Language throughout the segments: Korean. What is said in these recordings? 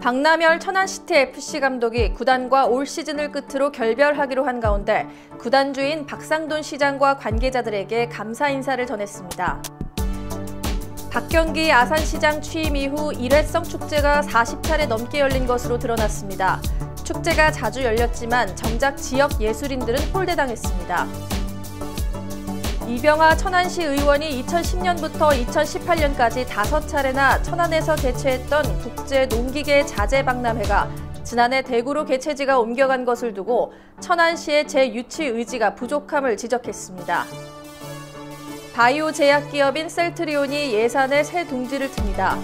박남열 천안시티FC 감독이 구단과 올 시즌을 끝으로 결별하기로 한 가운데 구단주인 박상돈 시장과 관계자들에게 감사 인사를 전했습니다. 박경기 아산시장 취임 이후 일회성 축제가 40차례 넘게 열린 것으로 드러났습니다. 축제가 자주 열렸지만 정작 지역 예술인들은 홀대당했습니다. 이병하 천안시 의원이 2010년부터 2018년까지 5차례나 천안에서 개최했던 국제 농기계 자재박람회가 지난해 대구로 개최지가 옮겨간 것을 두고 천안시의 재유치 의지가 부족함을 지적했습니다. 바이오 제약 기업인 셀트리온이 예산에 새 둥지를 틉니다.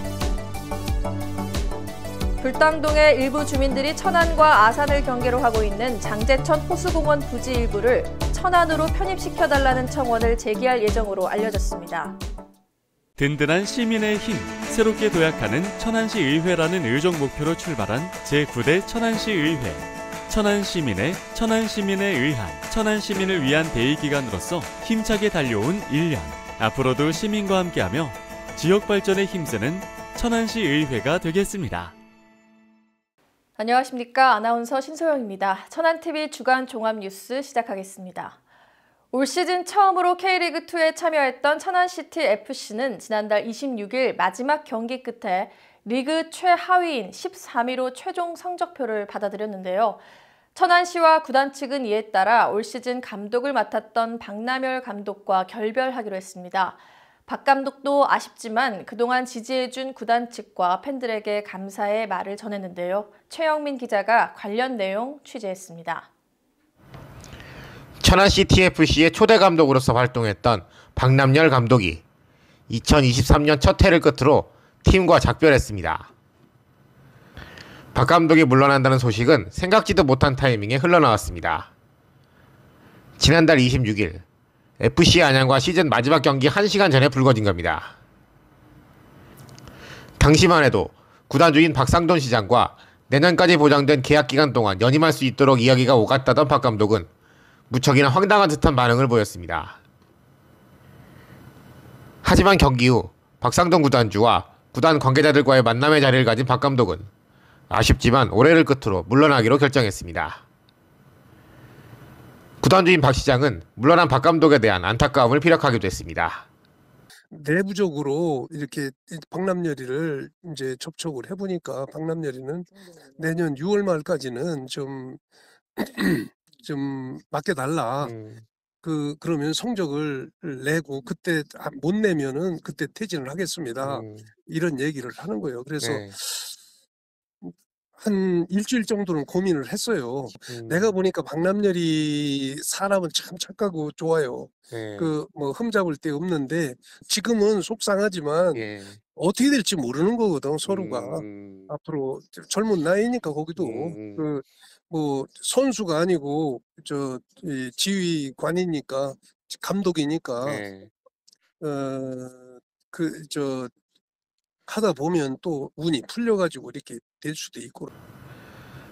불당동의 일부 주민들이 천안과 아산을 경계로 하고 있는 장제천 호수공원 부지 일부를 천안으로 편입시켜달라는 청원을 제기할 예정으로 알려졌습니다. 든든한 시민의 힘, 새롭게 도약하는 천안시 의회라는 의정 목표로 출발한 제9대 천안시 의회. 천안시민의 의한, 천안시민을 위한 대의기관으로서 힘차게 달려온 1년. 앞으로도 시민과 함께하며 지역 발전에 힘쓰는 천안시 의회가 되겠습니다. 안녕하십니까. 아나운서 신소영입니다. 천안TV 주간 종합뉴스 시작하겠습니다. 올 시즌 처음으로 K리그2에 참여했던 천안시티FC는 지난달 26일 마지막 경기 끝에 리그 최하위인 13위로 최종 성적표를 받아들였는데요. 천안시와 구단 측은 이에 따라 올 시즌 감독을 맡았던 박남열 감독과 결별하기로 했습니다. 박 감독도 아쉽지만 그동안 지지해준 구단 측과 팬들에게 감사의 말을 전했는데요. 최영민 기자가 관련 내용 취재했습니다. 천안시티FC의 초대 감독으로서 활동했던 박남열 감독이 2023년 첫 해를 끝으로 팀과 작별했습니다. 박 감독이 물러난다는 소식은 생각지도 못한 타이밍에 흘러나왔습니다. 지난달 26일 FC 안양과 시즌 마지막 경기 1시간 전에 불거진 겁니다. 당시만 해도 구단주인 박상돈 시장과 내년까지 보장된 계약 기간 동안 연임할 수 있도록 이야기가 오갔다던 박 감독은 무척이나 황당한 듯한 반응을 보였습니다. 하지만 경기 후 박상돈 구단주와 구단 관계자들과의 만남의 자리를 가진 박 감독은 아쉽지만 올해를 끝으로 물러나기로 결정했습니다. 구단주인 박 시장은 물러난 박 감독에 대한 안타까움을 피력하기도 했습니다. 내부적으로 이렇게 박남열이를 이제 접촉을 해보니까 박남열이는 내년 6월 말까지는 좀 맡겨달라. 그러면 성적을 내고 그때 못 내면은 그때 퇴진을 하겠습니다. 이런 얘기를 하는 거예요. 그래서 한 일주일 정도는 고민을 했어요. 내가 보니까 박남열이 사람은 참 착하고 좋아요. 흠잡을 데 없는데 지금은 속상하지만 어떻게 될지 모르는 거거든, 서로가. 앞으로 젊은 나이니까 거기도 선수가 아니고 지휘관이니까 감독이니까 하다 보면 또 운이 풀려가지고 이렇게 될 수도 있고.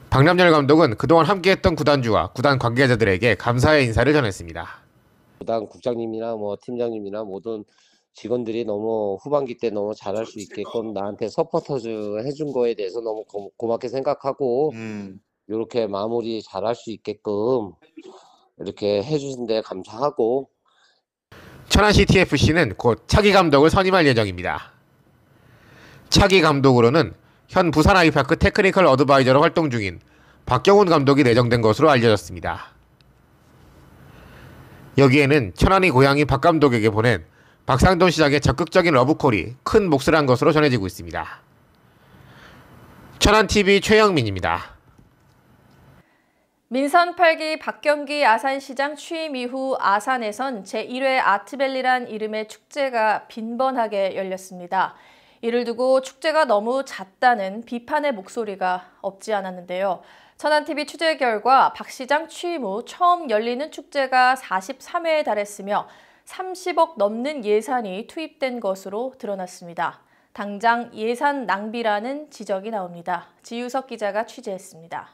박남열 감독은 그동안 함께했던 구단주와 구단 관계자들에게 감사의 인사를 전했습니다. 구단 국장님이나 팀장님이나 모든 직원들이 너무 후반기 때 너무 잘할 수 있게끔 나한테 서포터즈 해준 거에 대해서 너무 고맙게 생각하고 이렇게 마무리 잘할 수 있게끔 이렇게 해주신 데 감사하고. 천안시티FC는 곧 차기 감독을 선임할 예정입니다. 차기 감독으로는 현 부산 아이파크 테크니컬 어드바이저로 활동 중인 박경훈 감독이 내정된 것으로 알려졌습니다. 여기에는 천안이 고향인 박 감독에게 보낸 박상돈 시장의 적극적인 러브콜이 큰 몫을 한 것으로 전해지고 있습니다. 천안TV 최영민입니다. 민선 8기 박경기 아산시장 취임 이후 아산에선 제1회 아트밸리란 이름의 축제가 빈번하게 열렸습니다. 이를 두고 축제가 너무 잦다는 비판의 목소리가 없지 않았는데요. 천안TV 취재 결과 박 시장 취임 후 처음 열리는 축제가 43회에 달했으며 30억 넘는 예산이 투입된 것으로 드러났습니다. 당장 예산 낭비라는 지적이 나옵니다. 지유석 기자가 취재했습니다.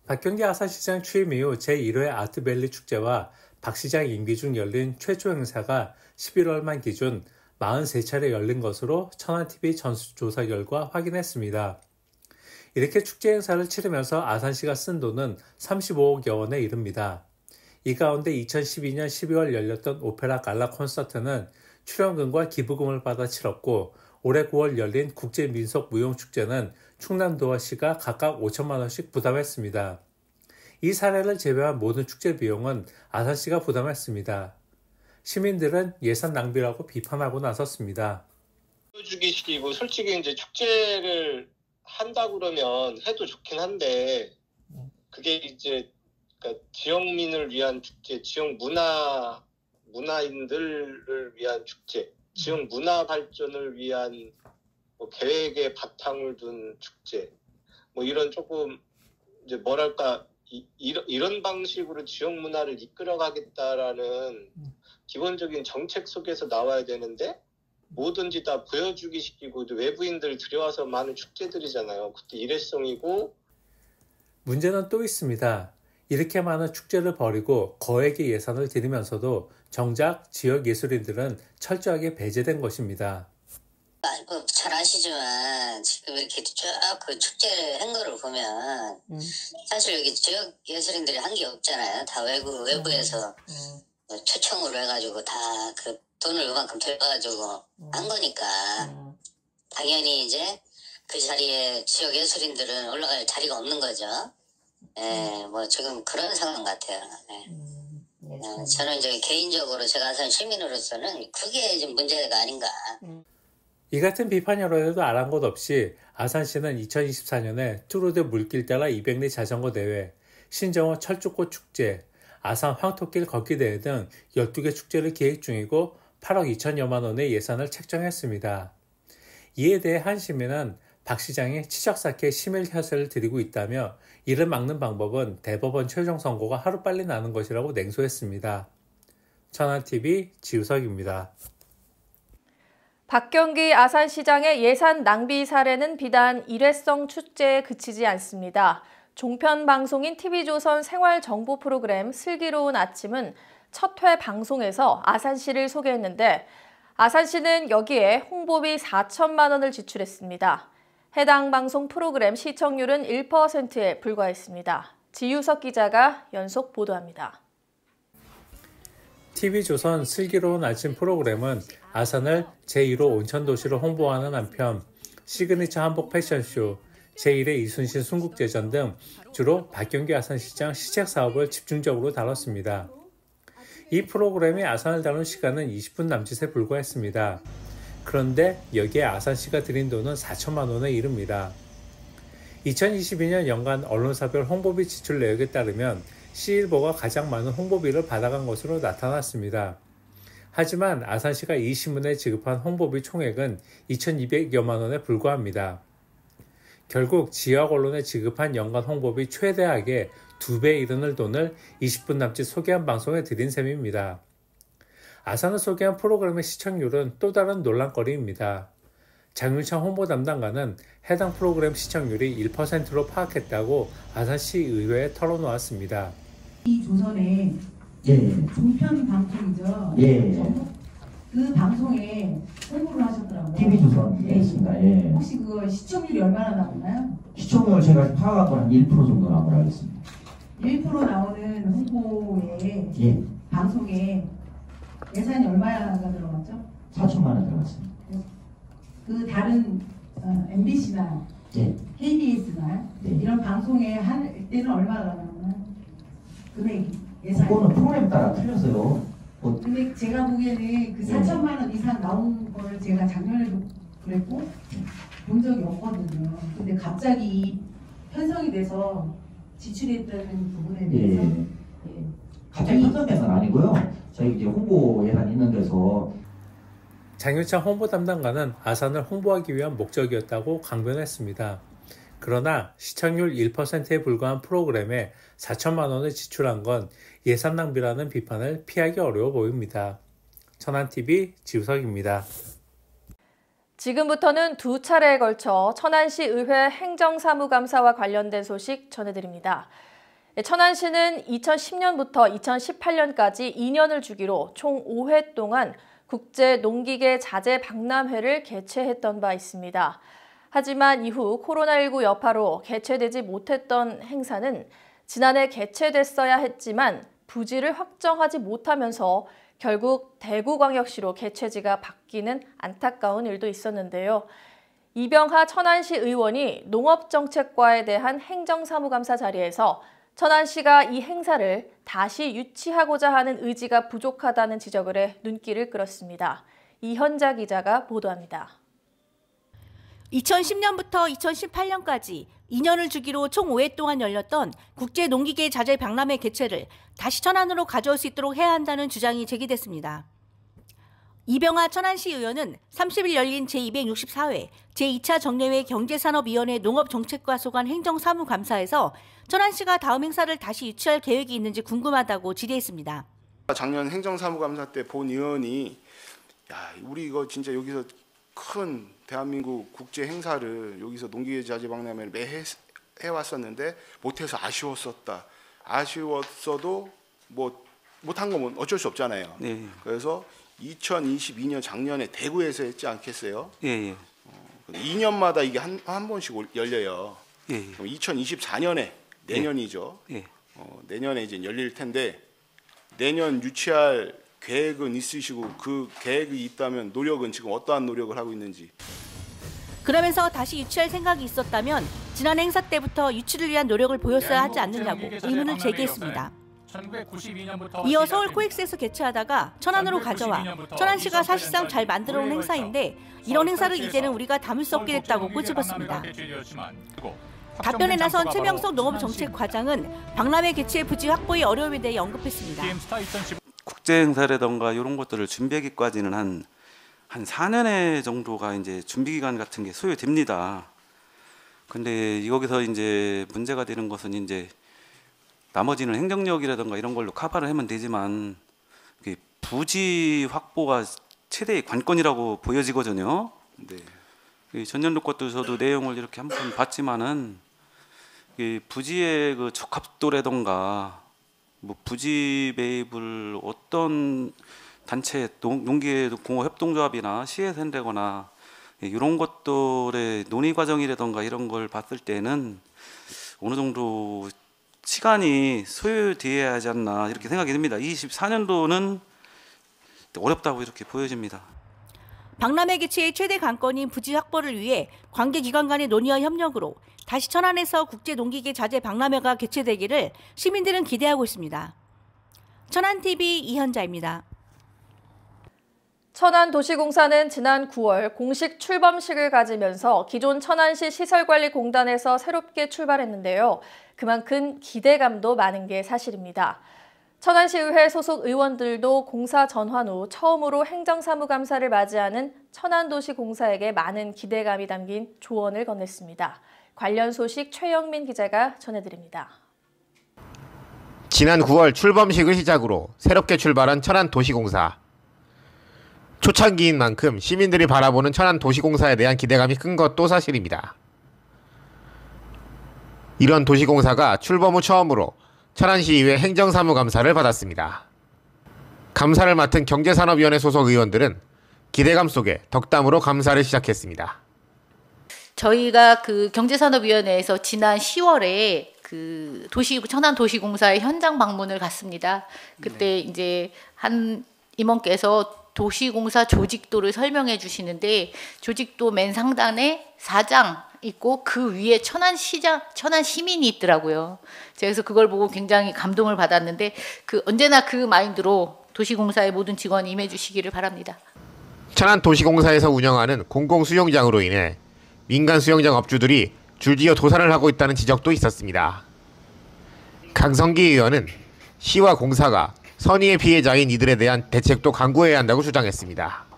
박경기 아산시장 취임 이후 제1회 아트밸리 축제와 박 시장 임기 중 열린 최초 행사가 11월 말 기준 43차례 열린 것으로 천안TV 전수조사 결과 확인했습니다. 이렇게 축제 행사를 치르면서 아산시가 쓴 돈은 35억여 원에 이릅니다. 이 가운데 2012년 12월 열렸던 오페라 갈라 콘서트는 출연금과 기부금을 받아 치렀고 올해 9월 열린 국제민속무용축제는 충남도와 시가 각각 5천만 원씩 부담했습니다. 이 사례를 제외한 모든 축제 비용은 아산시가 부담했습니다. 시민들은 예산 낭비라고 비판하고 나섰습니다. 보여주기식이고 솔직히 이제 축제를 한다 그러면 해도 좋긴 한데 그게 이제 그러니까 지역민을 위한 축제, 지역 문화인들을 위한 축제, 지역 문화 발전을 위한 뭐 계획에 바탕을 둔 축제, 뭐 이런 조금 이제 뭐랄까 이런 방식으로 지역 문화를 이끌어가겠다라는 기본적인 정책 속에서 나와야 되는데 뭐든지 다 보여주기 시키고 외부인들 들여와서 많은 축제들이잖아요. 그때 일회성이고. 문제는 또 있습니다. 이렇게 많은 축제를 벌이고 거액의 예산을 들이면서도 정작 지역 예술인들은 철저하게 배제된 것입니다. 잘 아시지만 지금 이렇게 쭉 그 축제를 한 거를 보면 사실 여기 지역 예술인들이 한 게 없잖아요. 다 외부에서 초청으로 해가지고 다 그 돈을 요만큼 들어가지고 한 거니까 당연히 이제 그 자리에 지역 예술인들은 올라갈 자리가 없는 거죠. 예, 뭐 지금 그런 상황 같아요. 예. 저는 이제 개인적으로 제가 아산 시민으로서는 그게 좀 문제가 아닌가. 이 같은 비판 여론에도 아란 것 없이 아산시는 2024년에 투르드 물길 따라 200리 자전거 대회, 신정호 철쭉꽃 축제, 아산 황토길 걷기 대회 등 12개 축제를 기획 중이고 8억 2천여만 원의 예산을 책정했습니다. 이에 대해 한 시민은 박 시장이 치적사케 심일혀세를 드리고 있다며 이를 막는 방법은 대법원 최종 선고가 하루빨리 나는 것이라고 냉소했습니다. 천안TV 지우석입니다. 박경기 아산시장의 예산 낭비 사례는 비단 일회성 축제에 그치지 않습니다. 종편 방송인 TV조선 생활정보 프로그램 슬기로운 아침은 첫 회 방송에서 아산시를 소개했는데 아산시는 여기에 홍보비 4천만 원을 지출했습니다. 해당 방송 프로그램 시청률은 1%에 불과했습니다. 지유석 기자가 연속 보도합니다. TV조선 슬기로운 아침 프로그램은 아산을 제1호 온천도시로 홍보하는 한편 시그니처 한복 패션쇼, 제1회 이순신 순국제전 등 주로 박경기 아산시장 시책 사업을 집중적으로 다뤘습니다. 이 프로그램이 아산을 다룬 시간은 20분 남짓에 불과했습니다. 그런데 여기에 아산시가 들인 돈은 4천만 원에 이릅니다. 2022년 연간 언론사별 홍보비 지출 내역에 따르면 C일보가 가장 많은 홍보비를 받아간 것으로 나타났습니다. 하지만 아산시가 이 신문에 지급한 홍보비 총액은 2,200여만 원에 불과합니다. 결국 지역 언론에 지급한 연간 홍보비 최대액의 2배 이르는 돈을 20분 남짓 소개한 방송에 들인 셈입니다. 아산을 소개한 프로그램의 시청률은 또 다른 논란거리입니다. 장윤창 홍보 담당관은 해당 프로그램 시청률이 1%로 파악했다고 아산시 의회에 털어놓았습니다. 이 조선의 종편 방송이죠. 그 방송에 홍보를 하셨더라고요. TV조선 있습니다. 예. 혹시 그 시청률이 얼마나 나오나요? 시청률 제가 파악하고 한 1% 정도 나오고 알겠습니다. 1% 나오는 홍보에 방송에 예산이 얼마나 들어갔죠? 4천만 원 들어갔습니다. 그 다른 MBC나 KBS나 이런 방송에 할 때는 얼마나 나오나요? 금액이 예산이. 그거는 프로그램 따라 틀렸어요. 근데 제가 보기에는 그 4천만 원 이상 나온 거를 제가 작년에도 그랬고 본 적이 없거든요. 근데 갑자기 편성이 돼서 지출했다는 부분에 대해서 갑자기 편성된 건 아니고요. 저희 이제 홍보 예산 있는 데서 장윤창 홍보 담당관은 아산을 홍보하기 위한 목적이었다고 강변했습니다. 그러나 시청률 1%에 불과한 프로그램에 4천만 원을 지출한 건 예산 낭비라는 비판을 피하기 어려워 보입니다. 천안TV 지우석입니다. 지금부터는 두 차례에 걸쳐 천안시 의회 행정사무감사와 관련된 소식 전해드립니다. 천안시는 2010년부터 2018년까지 2년을 주기로 총 5회 동안 국제 농기계 자재 박람회를 개최했던 바 있습니다. 하지만 이후 코로나19 여파로 개최되지 못했던 행사는 지난해 개최됐어야 했지만 부지를 확정하지 못하면서 결국 대구광역시로 개최지가 바뀌는 안타까운 일도 있었는데요. 이병하 천안시 의원이 농업정책과에 대한 행정사무감사 자리에서 천안시가 이 행사를 다시 유치하고자 하는 의지가 부족하다는 지적을 해 눈길을 끌었습니다. 이현자 기자가 보도합니다. 2010년부터 2018년까지 2년을 주기로 총 5회 동안 열렸던 국제농기계 자재 박람회 개최를 다시 천안으로 가져올 수 있도록 해야 한다는 주장이 제기됐습니다. 이병하 천안시 의원은 30일 열린 제264회 제2차 정례회 경제산업위원회 농업정책과 소관 행정사무감사에서 천안시가 다음 행사를 다시 유치할 계획이 있는지 궁금하다고 질의했습니다. 작년 행정사무감사 때 본 의원이 우리 이거 진짜 여기서 큰 대한민국 국제 행사를 여기서 농기계 자재 박람회를 매해 해왔었는데 못해서 아쉬웠었다. 아쉬웠어도 뭐 못한 거면 어쩔 수 없잖아요. 네. 그래서 2022년 작년에 대구에서 했지 않겠어요? 예. 2년마다 이게 한 번씩 열려요. 예. 그럼 2024년에 내년이죠. 예. 내년에 이제 열릴 텐데 내년 유치할 계획은 있으시고 그 계획이 있다면 노력은 지금 어떠한 노력을 하고 있는지. 그러면서 다시 유치할 생각이 있었다면 지난 행사 때부터 유치를 위한 노력을 보였어야 하지 않느냐고 의문을 제기했습니다. 이어 서울 코엑스에서 개최하다가 천안으로 가져와 천안시가 사실상 잘 만들어온 행사인데 이런 행사를 이제는 우리가 담을 수 없게 됐다고 꼬집었습니다. 답변에 나선 최명석 농업정책과장은 박람회 개최 부지 확보의 어려움에 대해 언급했습니다. 국제 행사라던가 이런 것들을 준비하기까지는 한 4년의 정도가 이제 준비 기간 같은 게 소요됩니다. 근데 여기서 이제 문제가 되는 것은 이제 나머지는 행정력이라던가 이런 걸로 커버를 하면 되지만 부지 확보가 최대의 관건이라고 보여지거든요. 네. 전년도 것도 저도 내용을 이렇게 한번 봤지만은 부지의 그 적합도라던가 뭐 부지 매입을 어떤 단체 농기계공업협동조합이나 시에서 한다거나 이런 것들의 논의 과정이라던가 이런 걸 봤을 때는 어느 정도 시간이 소요되어야 하지 않나 이렇게 생각이 듭니다. 24년도는 어렵다고 이렇게 보여집니다. 박람회 개최의 최대 관건인 부지 확보를 위해 관계기관 간의 논의와 협력으로 다시 천안에서 국제농기계 자재 박람회가 개최되기를 시민들은 기대하고 있습니다. 천안TV 이현자입니다. 천안도시공사는 지난 9월 공식 출범식을 가지면서 기존 천안시 시설관리공단에서 새롭게 출발했는데요. 그만큼 기대감도 많은 게 사실입니다. 천안시의회 소속 의원들도 공사 전환 후 처음으로 행정사무감사를 맞이하는 천안도시공사에게 많은 기대감이 담긴 조언을 건넸습니다. 관련 소식 최영민 기자가 전해드립니다. 지난 9월 출범식을 시작으로 새롭게 출발한 천안도시공사. 초창기인 만큼 시민들이 바라보는 천안도시공사에 대한 기대감이 큰 것도 사실입니다. 이런 도시공사가 출범 후 처음으로 천안시의회 행정사무감사를 받았습니다. 감사를 맡은 경제산업위원회 소속 의원들은 기대감 속에 덕담으로 감사를 시작했습니다. 저희가 그 경제산업위원회에서 지난 10월에 그 천안도시공사의 현장 방문을 갔습니다. 그때 이제 한 임원께서 도시공사 조직도를 설명해 주시는데 조직도 맨 상단에 사장 있고 그 위에 천안시장, 천안시민이 있더라고요. 그래서 그걸 보고 굉장히 감동을 받았는데 언제나 그 마인드로 도시공사의 모든 직원이 임해 주시기를 바랍니다. 천안도시공사에서 운영하는 공공수영장으로 인해 민간 수영장 업주들이 줄지어 도산을 하고 있다는 지적도 있었습니다. 강성기 의원은 시와 공사가 선의의 피해자인 이들에 대한 대책도 강구해야 한다고 주장했습니다.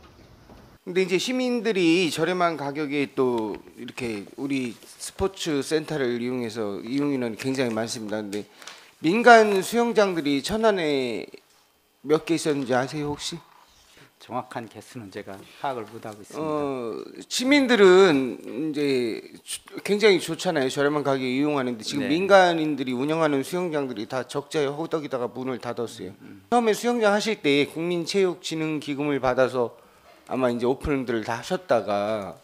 근데 이제 시민들이 저렴한 가격에 또 이렇게 우리 스포츠 센터를 이용해서 이용 인원이 굉장히 많습니다. 근데 민간 수영장들이 천안에 몇 개 있었는지 아세요 혹시? 정확한 개수는 제가 파악을 못하고 있습니다. 시민들은 이제 굉장히 좋잖아요. 저렴한 가격에 이용하는데 지금 네. 민간인들이 운영하는 수영장들이 다 적자에 허덕이다가 문을 닫았어요. 처음에 수영장 하실 때 국민체육진흥기금을 받아서 아마 이제 오픈들을 다 하셨다가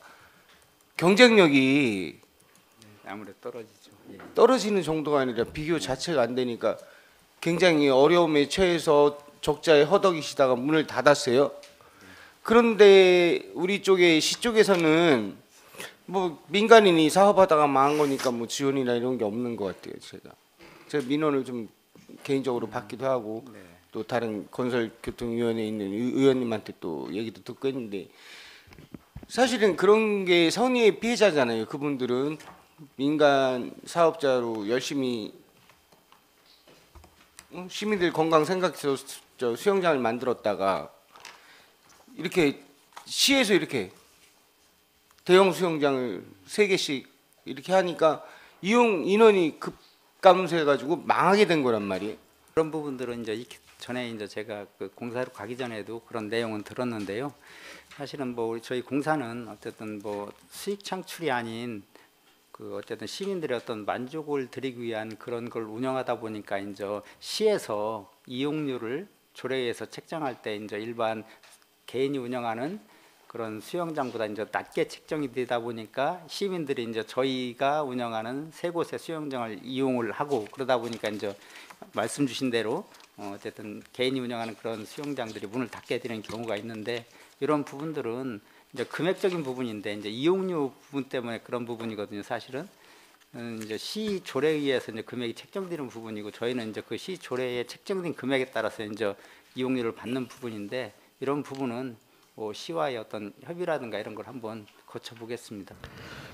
경쟁력이 아무래도 떨어지죠. 예. 떨어지는 정도가 아니라 비교 자체가 안 되니까 굉장히 어려움에 처해서 적자에 허덕이시다가 문을 닫았어요. 그런데 우리 쪽에 시 쪽에서는 뭐 민간인이 사업하다가 망한 거니까 뭐 지원이나 이런 게 없는 것 같아요. 제가 민원을 좀 개인적으로 받기도 하고 네. 또 다른 건설교통위원회에 있는 의원님한테 또 얘기도 듣고 했는데 사실은 그런 게 선의의 피해자잖아요. 그분들은 민간 사업자로 열심히 시민들 건강 생각해서 수영장을 만들었다가 이렇게 시에서 이렇게 대형 수영장을 3개씩 이렇게 하니까 이용 인원이 급감소해가지고 망하게 된 거란 말이에요. 그런 부분들은 이제 전에 이제 제가 그 공사로 가기 전에도 그런 내용은 들었는데요. 사실은 뭐 우리 저희 공사는 어쨌든 뭐 수익 창출이 아닌 그 어쨌든 시민들의 어떤 만족을 드리기 위한 그런 걸 운영하다 보니까 이제 시에서 이용료를 조례에서 책정할 때 이제 일반 개인이 운영하는 그런 수영장보다 이제 낮게 책정이 되다 보니까 시민들이 이제 저희가 운영하는 세 곳의 수영장을 이용을 하고 그러다 보니까 이제 말씀 주신 대로 어쨌든 개인이 운영하는 그런 수영장들이 문을 닫게 되는 경우가 있는데 이런 부분들은 이제 금액적인 부분인데 이제 이용료 부분 때문에 그런 부분이거든요. 사실은 이제 시 조례에 의해서 이제 금액이 책정되는 부분이고 저희는 이제 그 시 조례에 책정된 금액에 따라서 이제 이용료를 받는 부분인데 이런 부분은 뭐 시와의 어떤 협의라든가 이런 걸 한번 거쳐보겠습니다.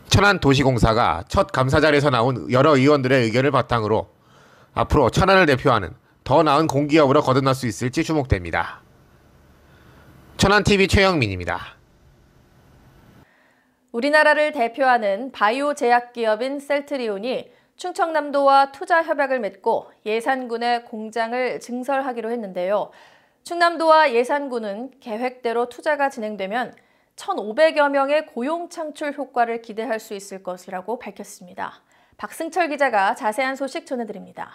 천안도시공사가 첫 감사 자리에서 나온 여러 의원들의 의견을 바탕으로 앞으로 천안을 대표하는 더 나은 공기업으로 거듭날 수 있을지 주목됩니다. 천안TV 최영민입니다. 우리나라를 대표하는 바이오 제약 기업인 셀트리온이 충청남도와 투자 협약을 맺고 예산군에 공장을 증설하기로 했는데요. 충남도와 예산군은 계획대로 투자가 진행되면 1,500여 명의 고용 창출 효과를 기대할 수 있을 것이라고 밝혔습니다. 박승철 기자가 자세한 소식 전해드립니다.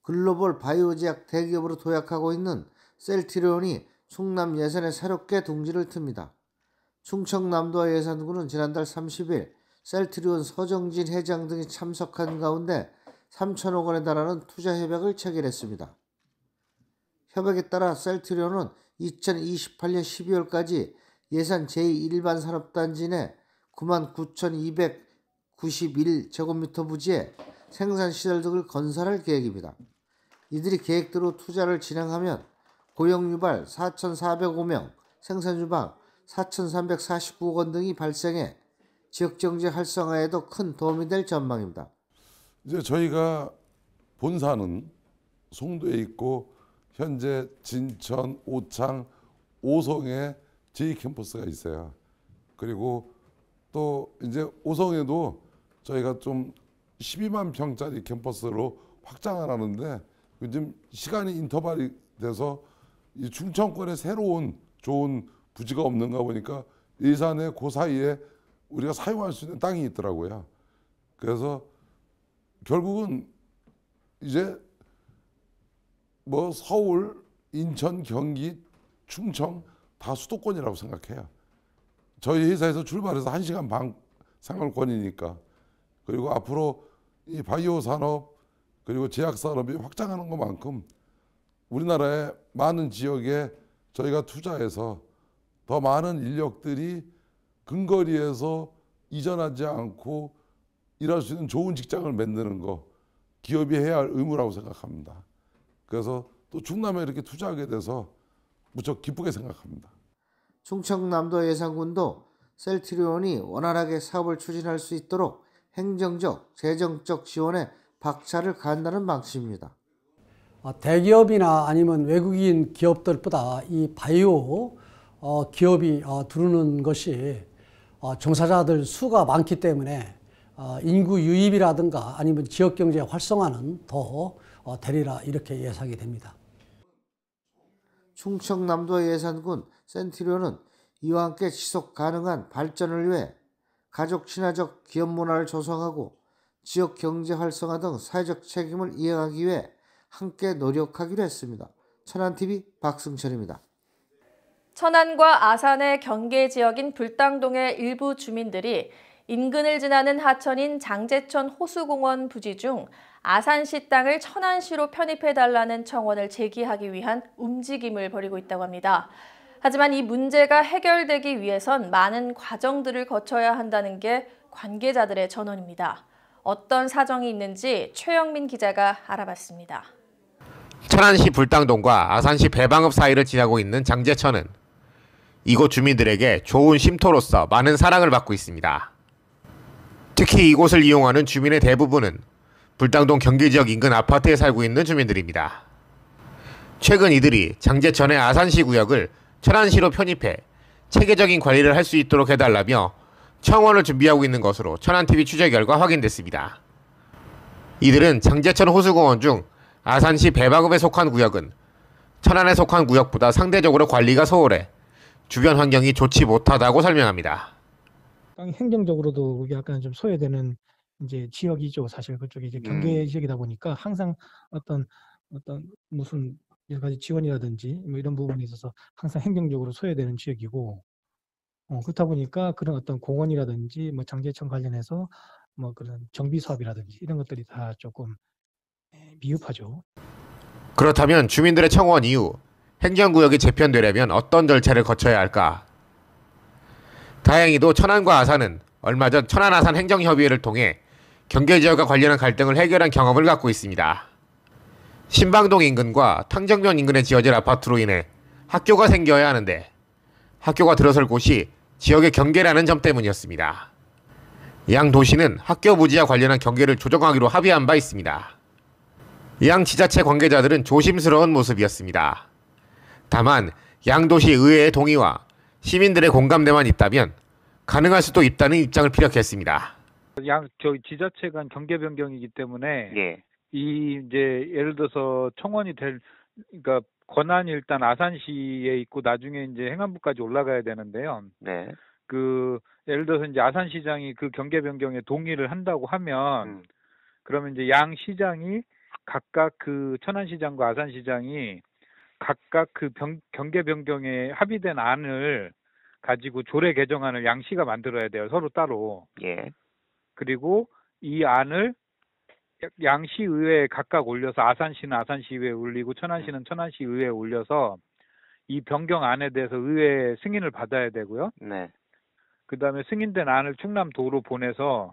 글로벌 바이오제약 대기업으로 도약하고 있는 셀트리온이 충남 예산에 새롭게 둥지를 틉니다. 충청남도와 예산군은 지난달 30일 셀트리온 서정진 회장 등이 참석한 가운데 3천억 원에 달하는 투자 협약을 체결했습니다. 협약에 따라 셀트리온은 2028년 12월까지 예산 제1일반 산업단지 내 99,291제곱미터 부지에 생산시설 등을 건설할 계획입니다. 이들이 계획대로 투자를 진행하면 고용유발 4,405명, 생산유방 4,349억 원 등이 발생해 지역경제 활성화에도 큰 도움이 될 전망입니다. 이제 저희가 본사는 송도에 있고 현재 진천, 오창, 오성에 제2캠퍼스가 있어요. 그리고 또 이제 오성에도 저희가 좀 12만 평짜리 캠퍼스로 확장을 하는데 요즘 시간이 인터벌이 돼서 이 충청권에 새로운 좋은 부지가 없는가 보니까 예산에 그 사이에 우리가 사용할 수 있는 땅이 있더라고요. 그래서 결국은 이제 뭐 서울, 인천, 경기, 충청 다 수도권이라고 생각해요. 저희 회사에서 출발해서 1시간 반 생활권이니까. 그리고 앞으로 이 바이오 산업 그리고 제약 산업이 확장하는 것만큼 우리나라의 많은 지역에 저희가 투자해서 더 많은 인력들이 근거리에서 이전하지 않고 일할 수 있는 좋은 직장을 만드는 거 기업이 해야 할 의무라고 생각합니다. 그래서 또 충남에 이렇게 투자하게 돼서 무척 기쁘게 생각합니다. 충청남도 예산군도 셀트리온이 원활하게 사업을 추진할 수 있도록 행정적, 재정적 지원에 박차를 가한다는 방침입니다. 대기업이나 아니면 외국인 기업들보다 이 바이오 기업이 들어오는 것이 종사자들 수가 많기 때문에 인구 유입이라든가 아니면 지역경제 활성화는 더 되리라 이렇게 예상이 됩니다. 충청남도 예산군 센트리온은 이와 함께 지속 가능한 발전을 위해 가족 친화적 기업 문화를 조성하고 지역 경제 활성화 등 사회적 책임을 이행하기 위해 함께 노력하기로 했습니다. 천안TV 박승철입니다. 천안과 아산의 경계 지역인 불당동의 일부 주민들이 인근을 지나는 하천인 장제천 호수공원 부지 중 아산시 땅을 천안시로 편입해달라는 청원을 제기하기 위한 움직임을 벌이고 있다고 합니다. 하지만 이 문제가 해결되기 위해선 많은 과정들을 거쳐야 한다는 게 관계자들의 전언입니다. 어떤 사정이 있는지 최영민 기자가 알아봤습니다. 천안시 불당동과 아산시 배방읍 사이를 지나고 있는 장제천은 이곳 주민들에게 좋은 쉼터로서 많은 사랑을 받고 있습니다. 특히 이곳을 이용하는 주민의 대부분은 불당동 경기지역 인근 아파트에 살고 있는 주민들입니다. 최근 이들이 장제천의 아산시 구역을 천안시로 편입해 체계적인 관리를 할 수 있도록 해달라며 청원을 준비하고 있는 것으로 천안TV 취재 결과 확인됐습니다. 이들은 장제천 호수공원 중 아산시 배방읍에 속한 구역은 천안에 속한 구역보다 상대적으로 관리가 소홀해 주변 환경이 좋지 못하다고 설명합니다. 행정적으로도 약간 좀 소외되는 이제 지역이죠. 사실 그쪽이 이제 경계 지역이다 보니까 항상 어떤 무슨 여러 가지 지원이라든지 뭐 이런 부분에 있어서 항상 행정적으로 소외되는 지역이고, 그렇다 보니까 그런 어떤 공원이라든지 뭐 장제천 관련해서 뭐 그런 정비 사업이라든지 이런 것들이 다 조금 미흡하죠. 그렇다면 주민들의 청원 이후 행정구역이 재편되려면 어떤 절차를 거쳐야 할까? 다행히도 천안과 아산은 얼마 전 천안-아산 행정협의회를 통해 경계지역과 관련한 갈등을 해결한 경험을 갖고 있습니다. 신방동 인근과 탕정면 인근에 지어질 아파트로 인해 학교가 생겨야 하는데 학교가 들어설 곳이 지역의 경계라는 점 때문이었습니다. 양 도시는 학교 부지와 관련한 경계를 조정하기로 합의한 바 있습니다. 양 지자체 관계자들은 조심스러운 모습이었습니다. 다만 양 도시 의회의 동의와 시민들의 공감대만 있다면 가능할 수도 있다는 입장을 피력했습니다. 저희 지자체 간 경계 변경이기 때문에 이 이제 예를 들어서 청원이 그러니까 권한이 일단 아산시에 있고 나중에 이제 행안부까지 올라가야 되는데요. 그 예를 들어서 이제 아산시장이 그 경계 변경에 동의를 한다고 하면 그러면 이제 양 시장이 각각 그 천안시장과 아산시장이 각각 그 경계 변경에 합의된 안을 가지고 조례 개정안을 양시가 만들어야 돼요. 서로 따로. 그리고 이 안을 양시 의회에 각각 올려서 아산시는 아산시의회에 올리고 천안시는 천안시 의회에 올려서 이 변경안에 대해서 의회 승인을 받아야 되고요. 그다음에 승인된 안을 충남도로 보내서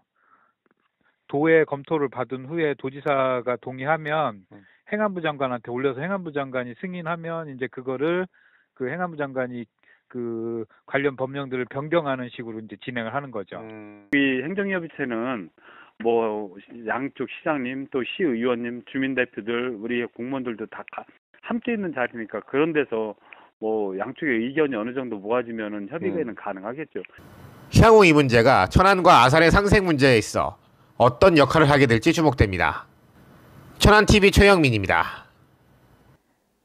도에 검토를 받은 후에 도지사가 동의하면 행안부 장관한테 올려서 행안부 장관이 승인하면 이제 그거를 그 행안부 장관이 그 관련 법령들을 변경하는 식으로 이제 진행을 하는 거죠. 이 행정협의체는 뭐 양쪽 시장님 또 시의원님 주민대표들 우리 공무원들도 다 함께 있는 자리니까 그런 데서 뭐 양쪽의 의견이 어느 정도 모아지면은 협의회는 가능하겠죠. 향후 이 문제가 천안과 아산의 상생 문제에 있어 어떤 역할을 하게 될지 주목됩니다. 천안TV 최영민입니다.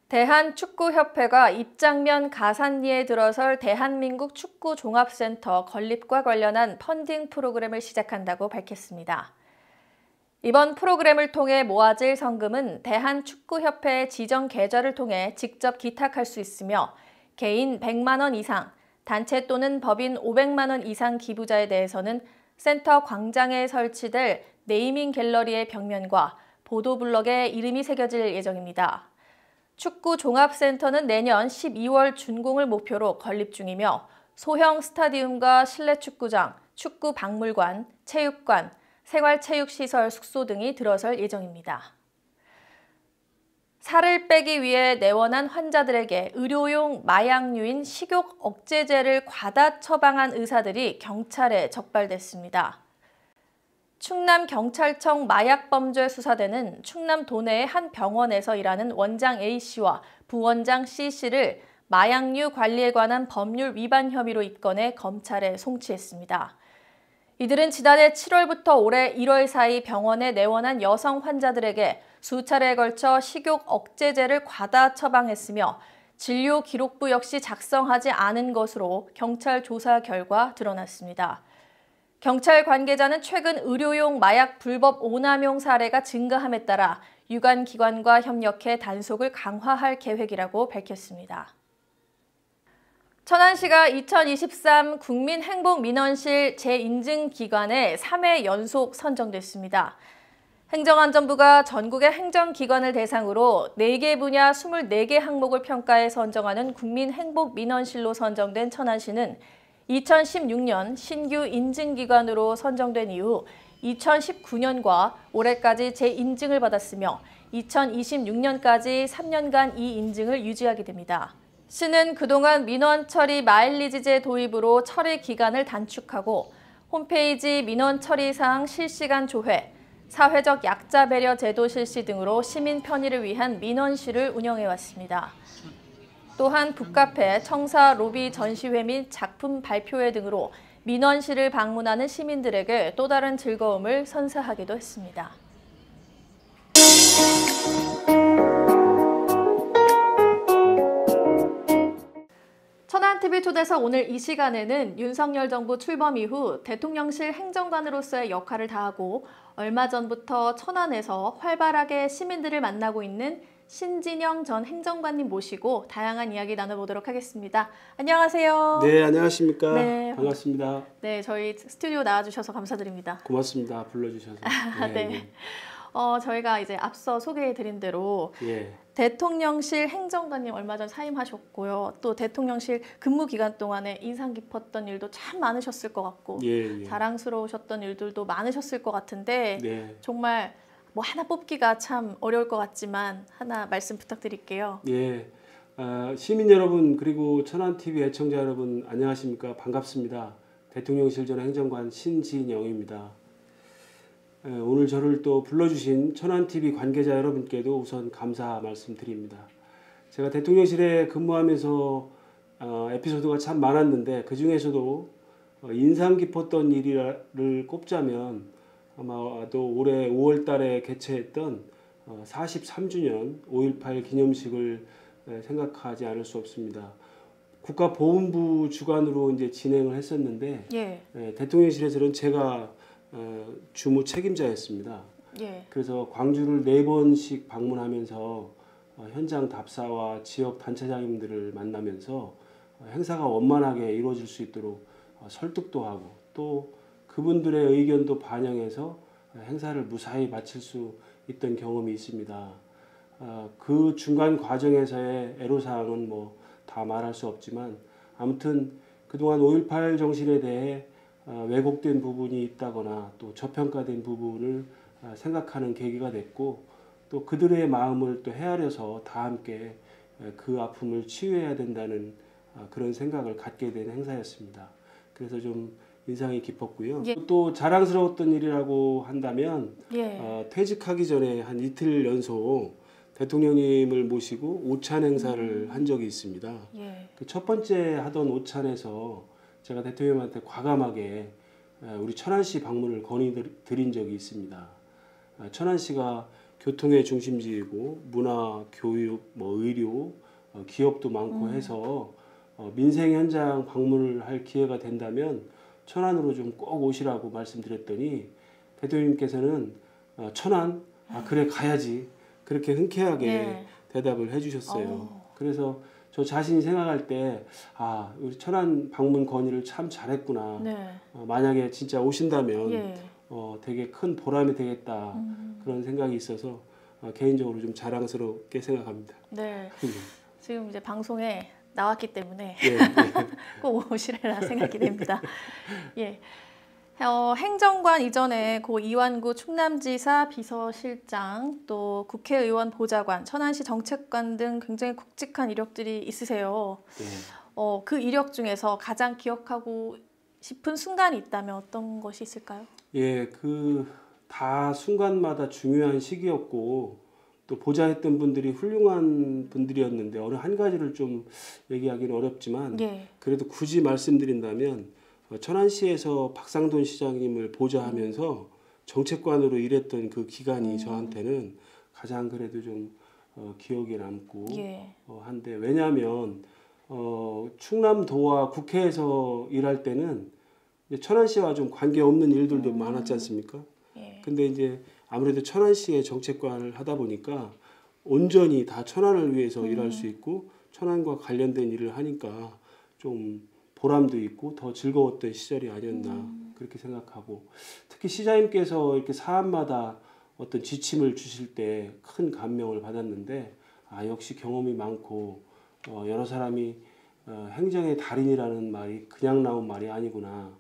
대한축구협회가 입장면 가산리에 들어설 대한민국 축구종합센터 건립과 관련한 펀딩 프로그램을 시작한다고 밝혔습니다. 이번 프로그램을 통해 모아질 성금은 대한축구협회의 지정 계좌를 통해 직접 기탁할 수 있으며 개인 100만 원 이상, 단체 또는 법인 500만 원 이상 기부자에 대해서는 센터 광장에 설치될 네이밍 갤러리의 벽면과 보도블럭에 이름이 새겨질 예정입니다. 축구종합센터는 내년 12월 준공을 목표로 건립 중이며 소형 스타디움과 실내 축구장, 축구박물관, 체육관, 생활체육시설, 숙소 등이 들어설 예정입니다. 살을 빼기 위해 내원한 환자들에게 의료용 마약류인 식욕 억제제를 과다 처방한 의사들이 경찰에 적발됐습니다. 충남경찰청 마약범죄수사대는 충남 도내의 한 병원에서 일하는 원장 A씨와 부원장 C씨를 마약류 관리에 관한 법률 위반 혐의로 입건해 검찰에 송치했습니다. 이들은 지난해 7월부터 올해 1월 사이 병원에 내원한 여성 환자들에게 수차례에 걸쳐 식욕 억제제를 과다 처방했으며 진료 기록부 역시 작성하지 않은 것으로 경찰 조사 결과 드러났습니다. 경찰 관계자는 최근 의료용 마약 불법 오남용 사례가 증가함에 따라 유관기관과 협력해 단속을 강화할 계획이라고 밝혔습니다. 천안시가 2023 국민행복민원실 재인증기관에 3회 연속 선정됐습니다. 행정안전부가 전국의 행정기관을 대상으로 4개 분야 24개 항목을 평가해 선정하는 국민행복민원실로 선정된 천안시는 2016년 신규 인증기관으로 선정된 이후 2019년과 올해까지 재인증을 받았으며 2026년까지 3년간 이 인증을 유지하게 됩니다. 시는 그동안 민원 처리 마일리지제 도입으로 처리 기간을 단축하고 홈페이지 민원 처리 사항 실시간 조회, 사회적 약자 배려 제도 실시 등으로 시민 편의를 위한 민원실을 운영해왔습니다. 또한 북카페, 청사 로비 전시회 및 작품 발표회 등으로 민원실을 방문하는 시민들에게 또 다른 즐거움을 선사하기도 했습니다. 천안TV 초대석 오늘 이 시간에는 윤석열 정부 출범 이후 대통령실 행정관으로서의 역할을 다하고 얼마 전부터 천안에서 활발하게 시민들을 만나고 있는 신진영 전 행정관님 모시고 다양한 이야기 나눠보도록 하겠습니다. 안녕하세요. 네, 안녕하십니까. 네, 반갑습니다. 네, 저희 스튜디오 나와주셔서 감사드립니다. 고맙습니다. 불러주셔서. 네. 네. 저희가 이제 앞서 소개해드린 대로 예. 대통령실 행정관님 얼마 전 사임하셨고요. 또 대통령실 근무 기간 동안에 인상 깊었던 일도 참 많으셨을 것 같고 예. 자랑스러우셨던 일들도 많으셨을 것 같은데 네. 정말 뭐 하나 뽑기가 참 어려울 것 같지만 하나 말씀 부탁드릴게요. 예, 시민 여러분 그리고 천안TV 애청자 여러분 안녕하십니까. 반갑습니다. 대통령실 전 행정관 신진영입니다. 오늘 저를 또 불러주신 천안TV 관계자 여러분께도 우선 감사 말씀드립니다. 제가 대통령실에 근무하면서 에피소드가 참 많았는데 그 중에서도 인상 깊었던 일을 꼽자면 아마도 올해 5월 달에 개최했던 43주년 5.18 기념식을 생각하지 않을 수 없습니다. 국가보훈부 주관으로 이제 진행을 했었는데 예. 대통령실에서는 제가 주무 책임자였습니다. 예. 그래서 광주를 4번씩 방문하면서 현장 답사와 지역 단체장님들을 만나면서 행사가 원만하게 이루어질 수 있도록 설득도 하고 또 그분들의 의견도 반영해서 행사를 무사히 마칠 수 있던 경험이 있습니다. 그 중간 과정에서의 애로사항은 뭐 다 말할 수 없지만 아무튼 그동안 5.18 정신에 대해 왜곡된 부분이 있다거나 또 저평가된 부분을 생각하는 계기가 됐고 또 그들의 마음을 또 헤아려서 다 함께 그 아픔을 치유해야 된다는 그런 생각을 갖게 된 행사였습니다. 그래서 좀 인상이 깊었고요. 예. 또 자랑스러웠던 일이라고 한다면 예. 퇴직하기 전에 한 이틀 연속 대통령님을 모시고 오찬 행사를 한 적이 있습니다. 예. 그 첫 번째 하던 오찬에서 제가 대통령님한테 과감하게 우리 천안시 방문을 건의드린 적이 있습니다. 천안시가 교통의 중심지이고 문화, 교육, 의료, 기업도 많고 해서 민생 현장 방문을 할 기회가 된다면 천안으로 좀 꼭 오시라고 말씀드렸더니 대통령님께서는 천안? 그래 가야지. 그렇게 흔쾌하게 예. 대답을 해주셨어요. 그래서 저 자신이 생각할 때 우리 천안 방문 건의를 참 잘했구나. 네. 만약에 진짜 오신다면 예. 되게 큰 보람이 되겠다. 그런 생각이 있어서 개인적으로 좀 자랑스럽게 생각합니다. 네. 지금 이제 방송에 나왔기 때문에 예. 꼭 오시리라 생각이 됩니다. 예. 행정관 이전에 고 이완구 충남지사 비서실장 또 국회의원 보좌관, 천안시 정책관 등 굉장히 굵직한 이력들이 있으세요. 네. 그 이력 중에서 가장 기억하고 싶은 순간이 있다면 어떤 것이 있을까요? 예, 다 순간마다 중요한 시기였고 또 보좌했던 분들이 훌륭한 분들이었는데 어느 한 가지를 좀 얘기하기는 어렵지만 예. 그래도 굳이 말씀드린다면 천안시에서 박상돈 시장님을 보좌하면서 정책관으로 일했던 그 기간이 저한테는 가장 그래도 좀 기억에 남고 예. 한데 왜냐하면 충남도와 국회에서 일할 때는 이제 천안시와 좀 관계 없는 일들도 많았지 않습니까? 예. 근데 이제 아무래도 천안시의 정책관을 하다 보니까 온전히 다 천안을 위해서 일할 수 있고 천안과 관련된 일을 하니까 좀 보람도 있고 더 즐거웠던 시절이 아니었나 그렇게 생각하고 특히 시장님께서 이렇게 사안마다 어떤 지침을 주실 때 큰 감명을 받았는데 역시 경험이 많고 여러 사람이 행정의 달인이라는 말이 그냥 나온 말이 아니구나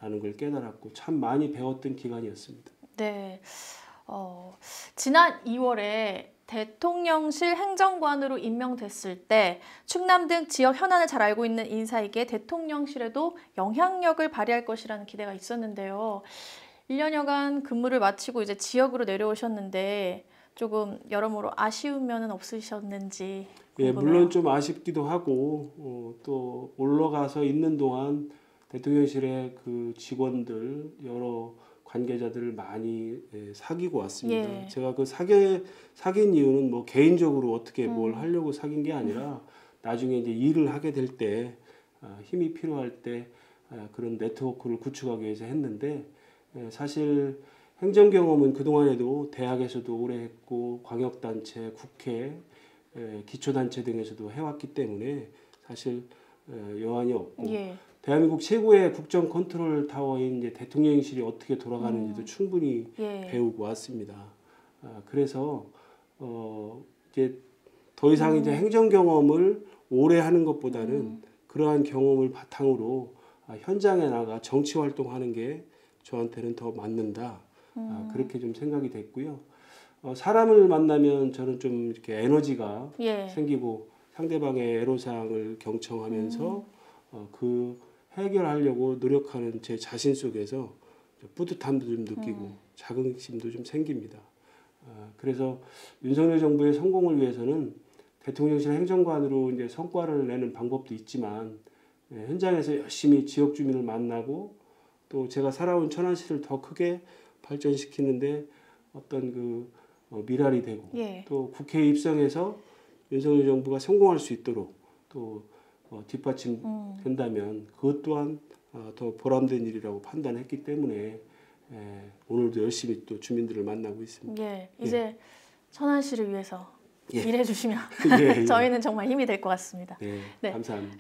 라는 걸 깨달았고 참 많이 배웠던 기간이었습니다. 네. 지난 2월에 대통령실 행정관으로 임명됐을 때 충남 등 지역 현안을 잘 알고 있는 인사에게 대통령실에도 영향력을 발휘할 것이라는 기대가 있었는데요. 1년여간 근무를 마치고 이제 지역으로 내려오셨는데 조금 여러모로 아쉬운 면은 없으셨는지 궁금해요. 예, 물론 좀 아쉽기도 하고 또 올라가서 있는 동안 대통령실의 그 직원들 여러 관계자들을 많이 사귀고 왔습니다. 예. 제가 그 사귄 이유는 뭐 개인적으로 어떻게 뭘 하려고 사귄 게 아니라 나중에 이제 일을 하게 될 때 힘이 필요할 때 그런 네트워크를 구축하기 위해서 했는데 사실 행정 경험은 그동안에도 대학에서도 오래 했고 광역단체, 국회, 기초단체 등에서도 해왔기 때문에 사실 여한이 없고 예. 대한민국 최고의 국정 컨트롤 타워인 이제 대통령실이 어떻게 돌아가는지도 충분히 예. 배우고 왔습니다. 그래서 이제 더 이상 이제 행정 경험을 오래 하는 것보다는 그러한 경험을 바탕으로 현장에 나가 정치 활동하는 게 저한테는 더 맞는다. 그렇게 좀 생각이 됐고요. 사람을 만나면 저는 좀 이렇게 에너지가 예. 생기고 상대방의 애로사항을 경청하면서 그 해결하려고 노력하는 제 자신 속에서 뿌듯함도 좀 느끼고 자긍심도 좀 생깁니다. 그래서 윤석열 정부의 성공을 위해서는 대통령실 행정관으로 이제 성과를 내는 방법도 있지만 현장에서 열심히 지역 주민을 만나고 또 제가 살아온 천안시를 더 크게 발전시키는데 어떤 그 미랄이 되고 예. 또 국회에 입성해서 윤석열 정부가 성공할 수 있도록 또 뒷받침 된다면 그것 또한 더 보람된 일이라고 판단했기 때문에 오늘도 열심히 또 주민들을 만나고 있습니다. 예, 이제 천안시를 위해서 예. 일해주시면 예, 예. 저희는 정말 힘이 될 것 같습니다. 네, 감사합니다.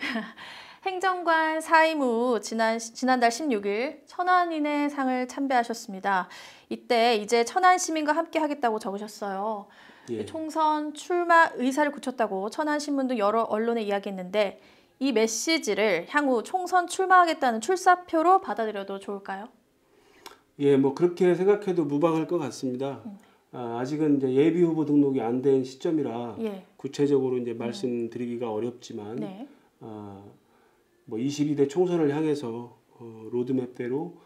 행정관 사임 후 지난달 16일 천안인의 상을 참배하셨습니다. 이때 이제 천안 시민과 함께 하겠다고 적으셨어요. 예. 총선 출마 의사를 굳혔다고 천안신문 등 여러 언론에 이야기했는데 이 메시지를 향후 총선 출마하겠다는 출사표로 받아들여도 좋을까요? 예, 뭐 그렇게 생각해도 무방할 것 같습니다. 아직은 이제 예비 후보 등록이 안 된 시점이라 예. 구체적으로 이제 말씀드리기가 어렵지만 네. 뭐 22대 총선을 향해서 로드맵대로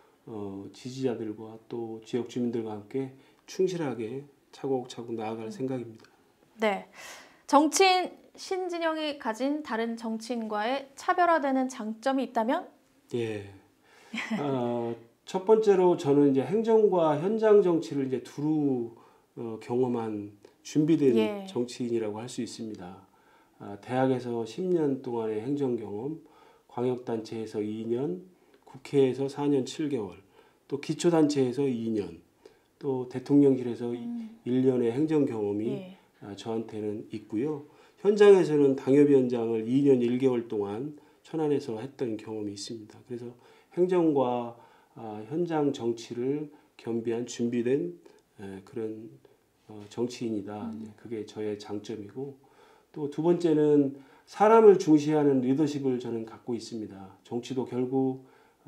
지지자들과 또 지역 주민들과 함께 충실하게 차곡차곡 나아갈 생각입니다. 네, 정치인 신진영이 가진 다른 정치인과의 차별화되는 장점이 있다면? 예. 첫 번째로 저는 이제 행정과 현장 정치를 이제 두루 경험한 준비된 예. 정치인이라고 할 수 있습니다. 대학에서 10년 동안의 행정 경험, 광역단체에서 2년, 국회에서 4년 7개월, 또 기초단체에서 2년, 또 대통령실에서 1년의 행정 경험이 예. 저한테는 있고요. 현장에서는 당협위원장을 2년 1개월 동안 천안에서 했던 경험이 있습니다. 그래서 행정과 현장 정치를 겸비한 준비된 그런 정치인이다. 그게 저의 장점이고 또 두 번째는 사람을 중시하는 리더십을 저는 갖고 있습니다. 정치도 결국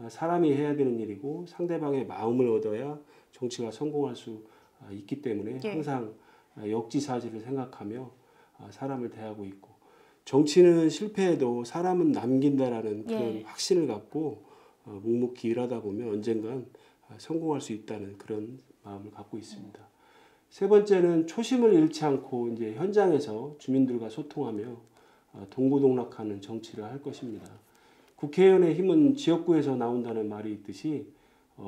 사람이 해야 되는 일이고 상대방의 마음을 얻어야 정치가 성공할 수 있기 때문에 예. 항상 역지사지를 생각하며 사람을 대하고 있고 정치는 실패해도 사람은 남긴다라는 그런 예. 확신을 갖고 묵묵히 일하다 보면 언젠간 성공할 수 있다는 그런 마음을 갖고 있습니다. 세 번째는 초심을 잃지 않고 이제 현장에서 주민들과 소통하며 동고동락하는 정치를 할 것입니다. 국회의원의 힘은 지역구에서 나온다는 말이 있듯이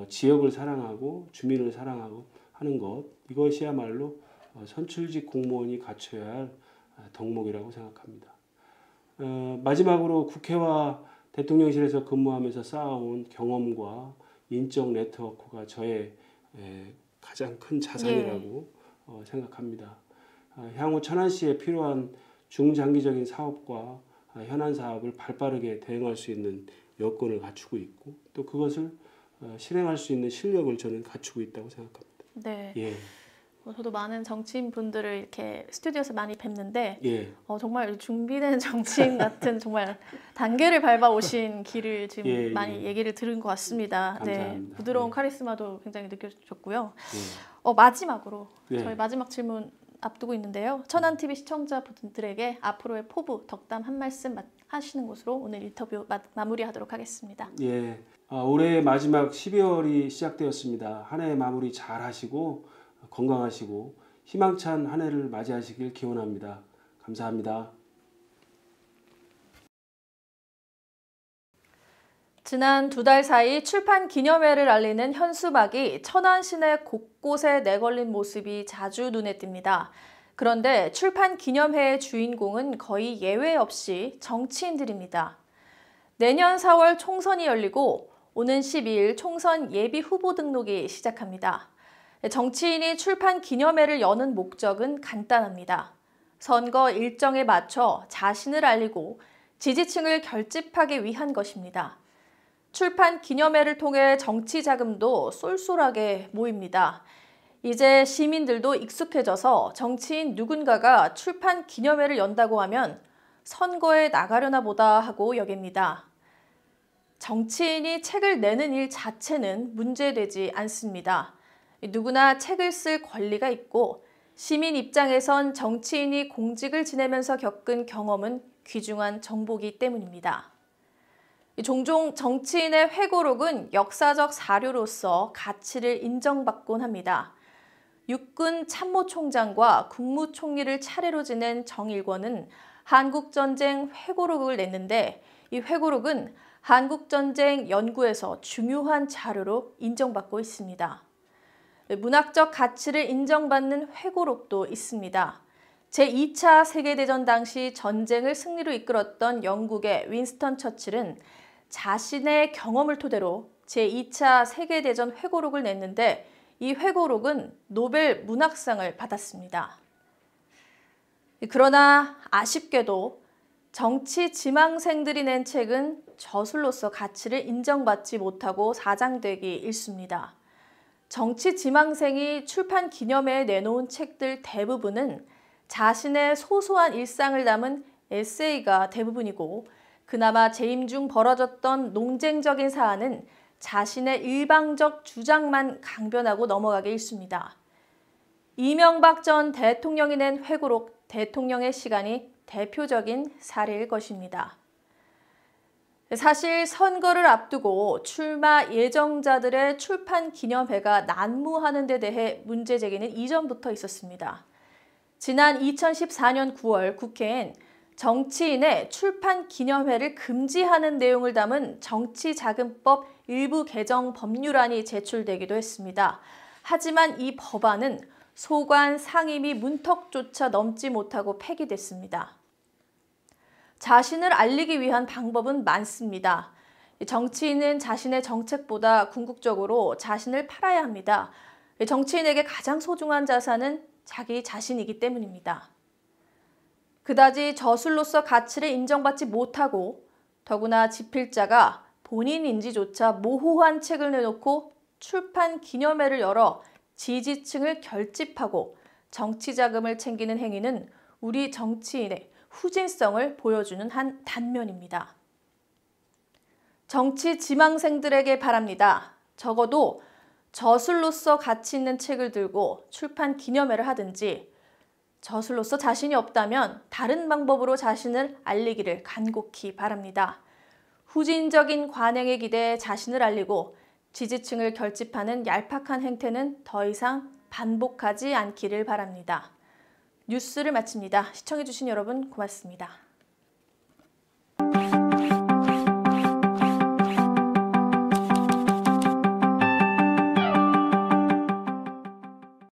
지역을 사랑하고 주민을 사랑하고 하는 것 이것이야말로 선출직 공무원이 갖춰야 할 덕목이라고 생각합니다. 마지막으로 국회와 대통령실에서 근무하면서 쌓아온 경험과 인적 네트워크가 저의 가장 큰 자산이라고 생각합니다. 향후 천안시에 필요한 중장기적인 사업과 현안 사업을 발빠르게 대응할 수 있는 여건을 갖추고 있고 또 그것을 실행할 수 있는 실력을 저는 갖추고 있다고 생각합니다. 네. 예. 저도 많은 정치인 분들을 이렇게 스튜디오에서 많이 뵙는데 예. 정말 준비된 정치인 같은 정말 단계를 밟아 오신 길을 지금 많이 얘기를 들은 것 같습니다. 네. 부드러운 카리스마도 굉장히 느껴졌고요. 마지막으로 저희 마지막 질문 앞두고 있는데요. 천안TV 시청자분들에게 앞으로의 포부, 덕담 한 말씀 하시는 것으로 오늘 인터뷰 마무리하도록 하겠습니다. 예. 올해 마지막 12월이 시작되었습니다. 한 해 마무리 잘 하시고 건강하시고 희망찬 한 해를 맞이하시길 기원합니다. 감사합니다. 지난 2달 사이 출판 기념회를 알리는 현수막이 천안 시내 곳곳에 내걸린 모습이 자주 눈에 띕니다. 그런데 출판 기념회의 주인공은 거의 예외 없이 정치인들입니다. 내년 4월 총선이 열리고 오는 12일 총선 예비 후보 등록이 시작합니다. 정치인이 출판 기념회를 여는 목적은 간단합니다. 선거 일정에 맞춰 자신을 알리고 지지층을 결집하기 위한 것입니다. 출판 기념회를 통해 정치 자금도 쏠쏠하게 모입니다. 이제 시민들도 익숙해져서 정치인 누군가가 출판 기념회를 연다고 하면 선거에 나가려나 보다 하고 여깁니다. 정치인이 책을 내는 일 자체는 문제되지 않습니다. 누구나 책을 쓸 권리가 있고 시민 입장에선 정치인이 공직을 지내면서 겪은 경험은 귀중한 정보이기 때문입니다. 종종 정치인의 회고록은 역사적 사료로서 가치를 인정받곤 합니다. 육군 참모총장과 국무총리를 차례로 지낸 정일권은 한국전쟁 회고록을 냈는데 이 회고록은 한국전쟁 연구에서 중요한 자료로 인정받고 있습니다. 문학적 가치를 인정받는 회고록도 있습니다. 제2차 세계대전 당시 전쟁을 승리로 이끌었던 영국의 윈스턴 처칠은 자신의 경험을 토대로 제2차 세계대전 회고록을 냈는데 이 회고록은 노벨 문학상을 받았습니다. 그러나 아쉽게도 정치 지망생들이 낸 책은 저술로서 가치를 인정받지 못하고 사장되기 일쑤입니다. 정치 지망생이 출판 기념회에 내놓은 책들 대부분은 자신의 소소한 일상을 담은 에세이가 대부분이고 그나마 재임 중 벌어졌던 논쟁적인 사안은 자신의 일방적 주장만 강변하고 넘어가기 일쑤입니다. 이명박 전 대통령이 낸 회고록 대통령의 시간이 대표적인 사례일 것입니다. 사실 선거를 앞두고 출마 예정자들의 출판 기념회가 난무하는 데 대해 문제 제기는 이전부터 있었습니다. 지난 2014년 9월 국회엔 정치인의 출판 기념회를 금지하는 내용을 담은 정치자금법 일부 개정 법률안이 제출되기도 했습니다. 하지만 이 법안은 소관 상임위 문턱조차 넘지 못하고 폐기됐습니다. 자신을 알리기 위한 방법은 많습니다. 정치인은 자신의 정책보다 궁극적으로 자신을 팔아야 합니다. 정치인에게 가장 소중한 자산은 자기 자신이기 때문입니다. 그다지 저술로서 가치를 인정받지 못하고 더구나 집필자가 본인인지조차 모호한 책을 내놓고 출판 기념회를 열어 지지층을 결집하고 정치자금을 챙기는 행위는 우리 정치인의 후진성을 보여주는 한 단면입니다. 정치 지망생들에게 바랍니다. 적어도 저술로서 가치 있는 책을 들고 출판 기념회를 하든지 저술로서 자신이 없다면 다른 방법으로 자신을 알리기를 간곡히 바랍니다. 후진적인 관행에 기대해 자신을 알리고 지지층을 결집하는 얄팍한 행태는 더 이상 반복하지 않기를 바랍니다. 뉴스를 마칩니다. 시청해주신 여러분 고맙습니다.